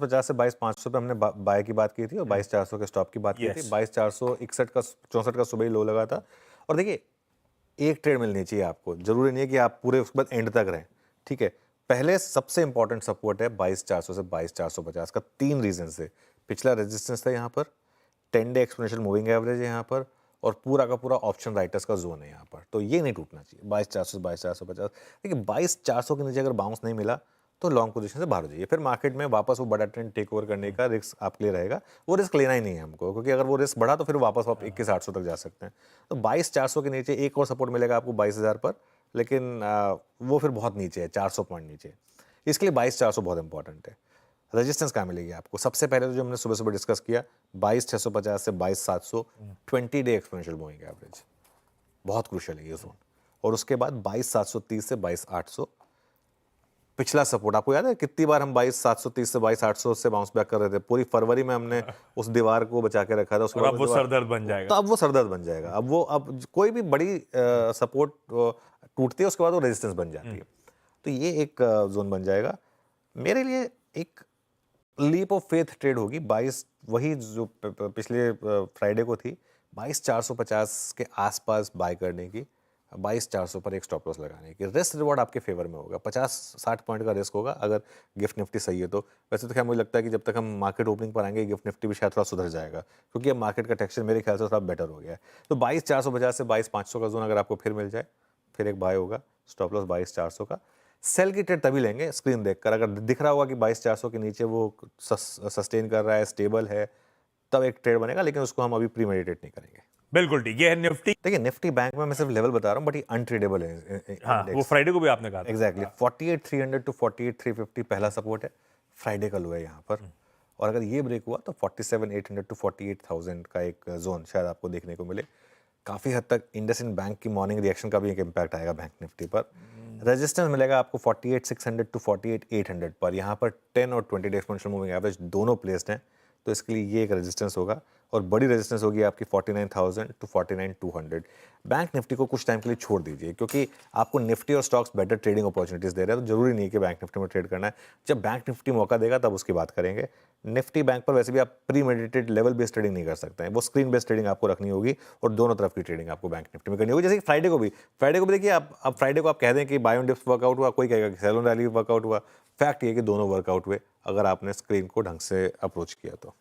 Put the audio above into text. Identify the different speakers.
Speaker 1: 50 से 22,500 पे हमने बाय की बात की थी और 22,400 के स्टॉप की बात की थी। 22,461 का 64 का सुबह ही लो लगा था। और देखिए, एक ट्रेड मिलनी चाहिए आपको, जरूरी नहीं है कि आप पूरे उसके बाद एंड तक रहें, ठीक है। पहले सबसे इंपॉर्टेंट सपोर्ट है 22,400 से 22,450 का, 3 रीजन से। पिछला रेजिस्टेंस था यहाँ पर, 10 डे एक्सपोनेंशियल मूविंग एवरेज है यहाँ पर, और पूरा का पूरा ऑप्शन राइटर्स का जोन है यहाँ पर, तो ये नहीं टूटना चाहिए 22,400 से 22,450। देखिए 22,400 के नीचे अगर बाउंस नहीं मिला तो लॉन्ग पोजीशन से बाहर हो जाइए, फिर मार्केट में वापस वो बड़ा ट्रेंड टेक ओवर करने का रिस्क आपके लिए रहेगा। वो रिस्क लेना ही नहीं है हमको, क्योंकि अगर वो रिस्क बढ़ा तो फिर वापस आप 21,800 तक जा सकते हैं। तो 22,400 के नीचे एक और सपोर्ट मिलेगा आपको 22,000 पर, लेकिन वो फिर बहुत नीचे है, 400 पॉइंट नीचे। इसके लिए 22,400 बहुत इंपॉर्टेंट है। रेजिस्टेंस कहाँ मिलेगी आपको? सबसे पहले तो जो हमने सुबह सुबह डिस्कस किया, 22,650 से 22,700, 20 डे एक्सपोनेंशियल मूविंग एवरेज, बहुत क्रूशियल है ये जोन। और उसके बाद 22,730 से 22,800 पिछला सपोर्ट। आपको याद है कितनी बार हम 22,730 से 22,800 से बाउंस बैक कर रहे थे? पूरी फरवरी में हमने उस दीवार को बचा के रखा था। उसके
Speaker 2: और
Speaker 1: बाद
Speaker 2: अब वो सरदर्द बन जाएगा।
Speaker 1: तो अब वो सरदर्द बन जाएगा। अब कोई भी बड़ी सपोर्ट टूटती है, उसके बाद वो रेजिस्टेंस बन जाती है। तो ये एक जोन बन जाएगा मेरे लिए। एक लीप ऑफ फेथ ट्रेड होगी 22, वही जो पिछले फ्राइडे को थी, 22,450 के आसपास बाय करने की, 22,400 पर एक स्टॉप लॉस लगाने की। रिस्क रिवॉर्ड आपके फेवर में होगा, 50-60 पॉइंट का रिस्क होगा अगर गिफ्ट निफ्टी सही है तो। वैसे तो क्या मुझे लगता है कि जब तक हम मार्केट ओपनिंग पर आएंगे गिफ्ट निफ्टी भी शायद थोड़ा सुधर जाएगा, क्योंकि अब मार्केट का टेक्सचर मेरे ख्याल से थोड़ा बेटर हो गया है। तो 22,450 से 22,500 का जोन अगर आपको फिर मिल जाए, फिर एक बाय होगा, स्टॉप लॉस 22,400 का। सेल की ट्रेड तभी लेंगे स्क्रीन देखकर, अगर दिख रहा होगा कि 22,400 के नीचे वो सस्टेन कर रहा है, स्टेबल है, तब एक ट्रेड बनेगा, लेकिन उसको हम अभी प्रीमेडिटेट नहीं करेंगे।
Speaker 2: बिल्कुल ठीक, ये है निफ्टी।
Speaker 1: देखिए निफ्टी बैंक में मैं सिर्फ लेवल बता रहा हूँ, बट ये अनट्रेडेबल है
Speaker 2: हाँ, वो
Speaker 1: इंडेक्स।
Speaker 2: फ्राइडे को भी आपने कहा था।
Speaker 1: एग्जैक्टली 48,300 टू 48,350 पहला सपोर्ट है, फ्राइडे का लो है यहाँ पर। और अगर ये ब्रेक हुआ तो 47,800 टू 48,000 का एक जोन शायद आपको देखने को मिले। काफ़ी हद तक इंडसइंड बैंक की मॉर्निंग रिएक्शन का भी एक इम्पैक्ट आएगा बैंक निफ्टी पर। रेजिस्टेंस मिलेगा आपको 48,600 टू 48,800 पर। यहाँ पर 10 और 20 डे एक्सपोनेंशियल मूविंग एवरेज दोनों प्लेस्ड हैं, तो इसके लिए ये एक रेजिस्टेंस होगा। और बड़ी रेजिस्टेंस होगी आपकी 49,000 टू 49,200। बैंक निफ्टी को कुछ टाइम के लिए छोड़ दीजिए, क्योंकि आपको निफ्टी और स्टॉक्स बेटर ट्रेडिंग अपॉर्चुनिटीज दे रहे हैं, तो जरूरी नहीं है कि बैंक निफ्टी में ट्रेड करना है। जब बैंक निफ्टी मौका देगा तब उसकी बात करेंगे। निफ्टी बैंक पर वैसे भी आप pre mediated level based trading नहीं कर सकते हैं, वो स्क्रीन बेस्ड ट्रेडिंग आपको रखनी होगी, और दोनों तरफ की ट्रेडिंग आपको बैंक निफ्टी में करनी होगी। जैसे कि फ्राइडे को भी देखिए, आप फ्राइडे को आप कह दें कि बाय ऑन डिप्स वर्कआउट हुआ, कोई कहेगा कि सेल ऑन रैली वर्कआउट हुआ। फैक्ट ये कि दोनों वर्कआउट हुए, अगर आपने स्क्रीन को ढंग से अप्रोच किया तो।